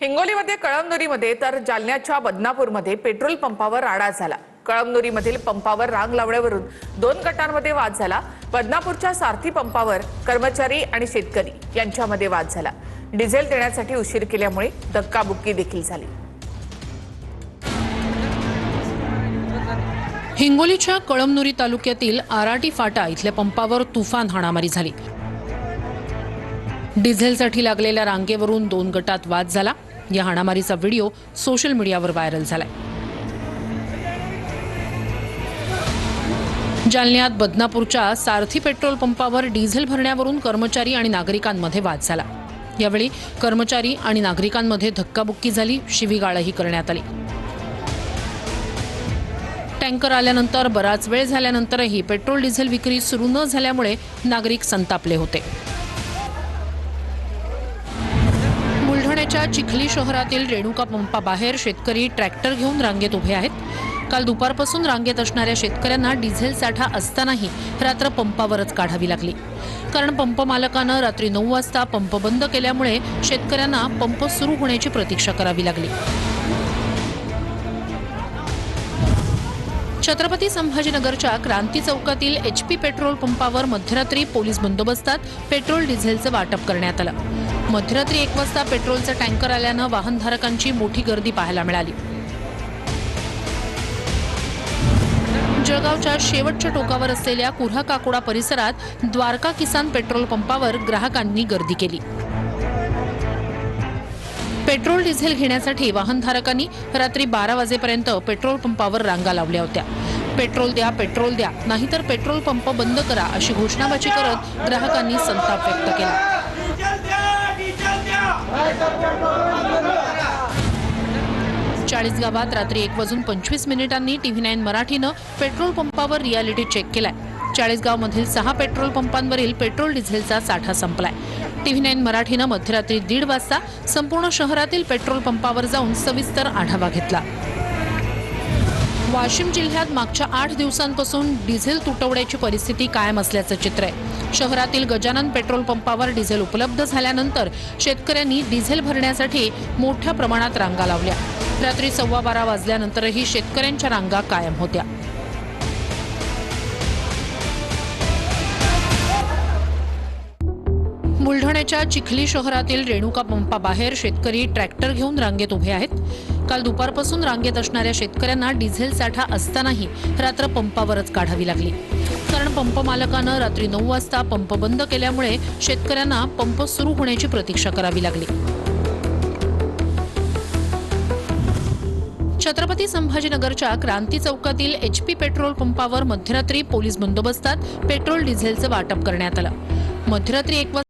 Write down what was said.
हिंगोलीमध्ये कळमनुरीमध्ये तर जालन्याच्या बदनापूरमध्ये पेट्रोल पंपावर राडा झाला। कळमनुरीमधील पंपावर रांग लावण्यावरून दोन गटांमध्ये वाद झाला। बदनापूरच्या सारथी पंपावर कर्मचारी आणि शेतकरी यांच्यामध्ये वाद झाला। डिझेल देण्यासाठी उशीर केल्यामुळे धक्काबुक्की देखील झाली। हिंगोलीच्या कळमनुरी तालुक्यातील आराटी फाटा इथल्या पंपावर तुफान हाणामारी झाली। डिझेलसाठी लागलेल्या रांगेवरून दोन गटात वाद झाला। या हाणामारीचा व्हिडिओ सोशल मीडियावर व्हायरल झालाय। जालन्यात बदनापूरच्या सारथी पेट्रोल पंपावर डिझेल भरण्यावरून कर्मचारी आणि नागरिकांमध्ये वाद झाला। यावेळी कर्मचारी आणि नागरिकांमध्ये धक्काबुक्की झाली, शिवीगाळही करण्यात आली। टँकर आल्यानंतर बराच वेळ झाल्यानंतरही पेट्रोल डिझेल विक्री सुरू न झाल्यामुळे नागरिक संतापले होते। बुलढाण्याच्या चिखली शहरातील रेणुका पंपाबाहेर शेतकरी ट्रॅक्टर घेऊन रांगेत उभे आहेत। काल दुपारपासून रांगेत असणाऱ्या शेतकऱ्यांना डिझेल साठा असतानाही रात्र पंपावरच काढावी लागली, कारण पंप मालकानं रात्री 9 वाजता पंप बंद केल्यामुळे शेतकऱ्यांना पंप सुरू होण्याची प्रतीक्षा करावी लागली। छत्रपती संभाजीनगरच्या क्रांती चौकातील HP पेट्रोल पंपावर मध्यरात्री पोलीस बंदोबस्तात पेट्रोल डिझेलचं वाटप करण्यात आलं। मध्यरात्री 1 वाजता पेट्रोलचा टँकर आल्यानं वाहनधारकांची मोठी गर्दी पाहायला मिळाली। जळगावच्या शेवटच्या टोकावर असलेल्या कुऱ्हा काकोडा परिसरात द्वारका किसान पेट्रोल पंपावर ग्राहकांनी गर्दी केली। पेट्रोल डिझेल घेण्यासाठी वाहनधारकांनी रात्री 12 वाजेपर्यंत पेट्रोल पंपावर रांगा लावल्या होत्या। पेट्रोल द्या, नाहीतर पेट्रोल पंप बंद करा अशी घोषणाबाजी करत ग्राहकांनी संताप व्यक्त केला। चाळीसगावात रात्री 1:25 TV9 मराठीनं पेट्रोल पंपावर रियालिटी चेक केलाय। चाळीसगावमधील 6 पेट्रोल पंपांवरील पेट्रोल डिझेलचा साठा संपलाय। TV9 मराठीनं मध्यरात्री 1:30 वाजता संपूर्ण शहरातील पेट्रोल पंपावर जाऊन सविस्तर आढावा घेतला। वाशिम जिल्ह्यात मागच्या 8 दिवसांपासून डिझेल तुटवड्याची परिस्थिती कायम असल्याचं चित्र आहे। शहरातील गजानन पेट्रोल पंपावर डिझेल उपलब्ध झाल्यानंतर शेतकऱ्यांनी डिझेल भरण्यासाठी मोठ्या प्रमाणात रांगा लावल्या। रात्री 12:15 वाजल्यानंतरही शेतकऱ्यांच्या रांगा कायम होत्या। बुलढाण्याच्या चिखली शहरातील रेणुका पंपाबाहेर शेतकरी ट्रॅक्टर घेऊन रांगेत उभे आहेत। काल दुपारपासून रांगेत असणाऱ्या शेतकऱ्यांना डिझेल साठा असतानाही रात्र पंपावरच काढावी लागली, कारण पंप मालकानं रात्री 9 वाजता पंप बंद केल्यामुळे शेतकऱ्यांना पंप सुरू होण्याची प्रतीक्षा करावी लागली। छत्रपती संभाजीनगरच्या क्रांती चौकातील HP पेट्रोल पंपावर मध्यरात्री पोलीस बंदोबस्तात पेट्रोल डिझेलचं वाटप करण्यात आलं। मध्यरात्री 1